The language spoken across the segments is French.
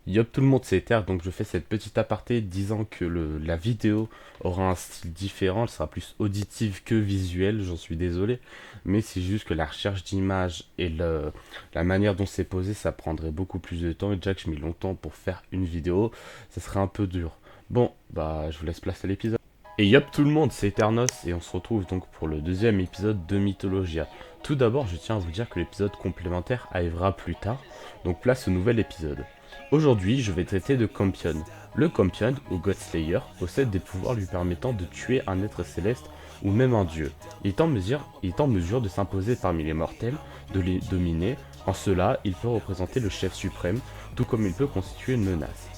Yop tout le monde, c'est Ether, donc je fais cette petite aparté disant que la vidéo aura un style différent, elle sera plus auditive que visuelle, j'en suis désolé, mais c'est juste que la recherche d'images et la manière dont c'est posé, ça prendrait beaucoup plus de temps, et déjà que je mets longtemps pour faire une vidéo, ça serait un peu dur. Bon, bah je vous laisse place à l'épisode. Et yop tout le monde, c'est Eternos, et on se retrouve donc pour le deuxième épisode de Mythologia. Tout d'abord, je tiens à vous dire que l'épisode complémentaire arrivera plus tard, donc place au nouvel épisode. Aujourd'hui, je vais traiter de Campion. Le Campion, ou Godslayer, possède des pouvoirs lui permettant de tuer un être céleste ou même un dieu. Il est en mesure de s'imposer parmi les mortels, de les dominer. En cela, il peut représenter le chef suprême, tout comme il peut constituer une menace.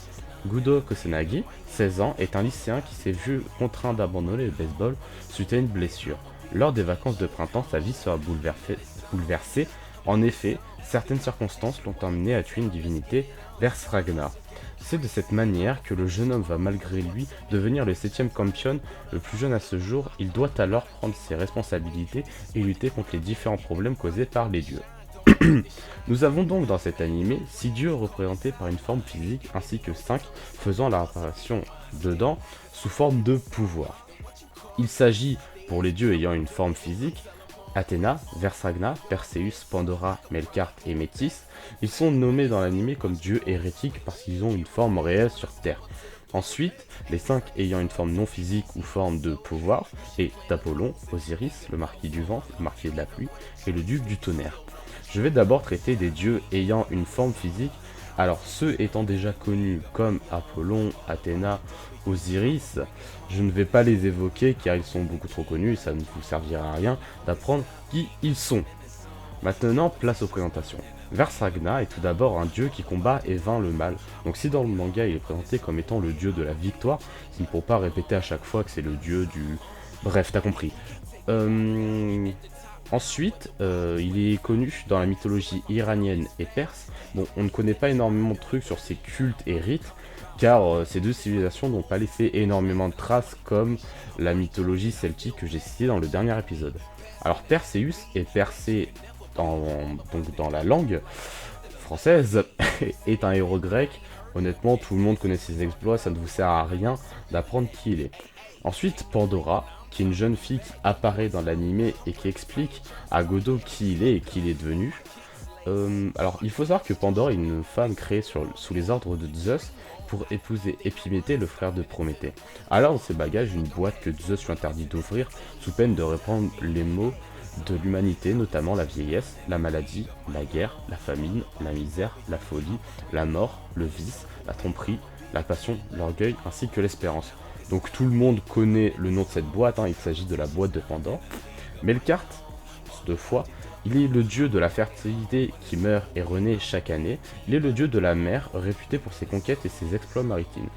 Gudo Kusanagi, 16 ans, est un lycéen qui s'est vu contraint d'abandonner le baseball suite à une blessure. Lors des vacances de printemps, sa vie sera bouleversée. En effet, certaines circonstances l'ont amené à tuer une divinité, Vers Ragnar. C'est de cette manière que le jeune homme va malgré lui devenir le 7ème Campion, le plus jeune à ce jour. Il doit alors prendre ses responsabilités et lutter contre les différents problèmes causés par les dieux. Nous avons donc dans cet animé 6 dieux représentés par une forme physique ainsi que 5 faisant leur apparition dedans sous forme de pouvoir. Il s'agit, pour les dieux ayant une forme physique, Athéna, Versagna, Perséus, Pandora, Melkart et Métis. Ils sont nommés dans l'anime comme dieux hérétiques parce qu'ils ont une forme réelle sur Terre. Ensuite, les 5 ayant une forme non physique ou forme de pouvoir est Apollon, Osiris, le marquis du vent, le marquis de la pluie et le duc du tonnerre. Je vais d'abord traiter des dieux ayant une forme physique. Alors ceux étant déjà connus comme Apollon, Athéna, Osiris, je ne vais pas les évoquer car ils sont beaucoup trop connus et ça ne vous servira à rien d'apprendre qui ils sont. Maintenant, place aux présentations. Versagna est tout d'abord un dieu qui combat et vainc le mal. Donc si dans le manga il est présenté comme étant le dieu de la victoire, c'est pour pas répéter à chaque fois que c'est le dieu du... Bref, t'as compris. Ensuite, il est connu dans la mythologie iranienne et perse. Bon, on ne connaît pas énormément de trucs sur ses cultes et rites, car ces deux civilisations n'ont pas laissé énormément de traces comme la mythologie celtique que j'ai citée dans le dernier épisode. Alors Perséus est Persée donc dans la langue française, est un héros grec. Honnêtement, tout le monde connaît ses exploits, ça ne vous sert à rien d'apprendre qui il est. Ensuite, Pandora, qui est une jeune fille qui apparaît dans l'anime et qui explique à Godot qui il est et qui il est devenu. Alors, il faut savoir que Pandora est une femme créée sous les ordres de Zeus pour épouser Épiméthée, le frère de Prométhée. Alors, dans ses bagages, une boîte que Zeus lui interdit d'ouvrir sous peine de répandre les maux de l'humanité, notamment la vieillesse, la maladie, la guerre, la famine, la misère, la folie, la mort, le vice, la tromperie, la passion, l'orgueil, ainsi que l'espérance. Donc tout le monde connaît le nom de cette boîte, il s'agit de la boîte de Pandore. Melkart, deux fois, il est le dieu de la fertilité qui meurt et renaît chaque année. Il est le dieu de la mer, réputé pour ses conquêtes et ses exploits maritimes.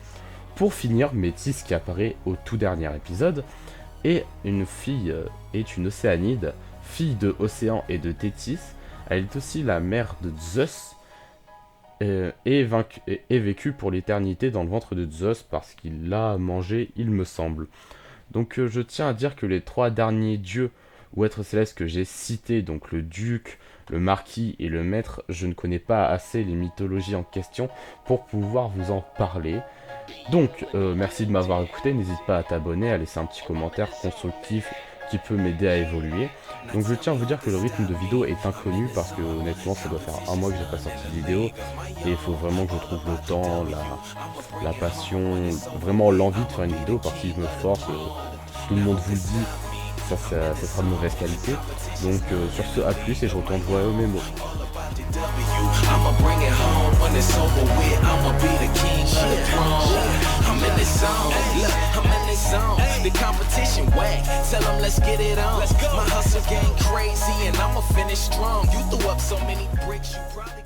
Pour finir, Métis, qui apparaît au tout dernier épisode, est une océanide, fille de Océan et de Thétis. Elle est aussi la mère de Zeus, et vécu pour l'éternité dans le ventre de Zeus parce qu'il l'a mangé, il me semble. Donc je tiens à dire que les 3 derniers dieux ou êtres célestes que j'ai cités, donc le duc, le marquis et le maître, je ne connais pas assez les mythologies en question pour pouvoir vous en parler. Donc merci de m'avoir écouté, n'hésite pas à t'abonner, à laisser un petit commentaire constructif qui peut m'aider à évoluer. Donc je tiens à vous dire que le rythme de vidéo est inconnu parce que honnêtement ça doit faire un mois que j'ai pas sorti de vidéo et il faut vraiment que je trouve le temps, la passion, vraiment l'envie de faire une vidéo parce que si je me force, tout le monde vous le dit, ça sera de mauvaise qualité. Donc sur ce, à plus et je retourne voir mes mots. I'ma bring it home when it's over with. I'ma be the king of the throne. I'm in this zone. Look, I'm in this zone. The competition whack. Tell them let's get it on. My hustle game crazy and I'ma finish strong. You threw up so many bricks, you probably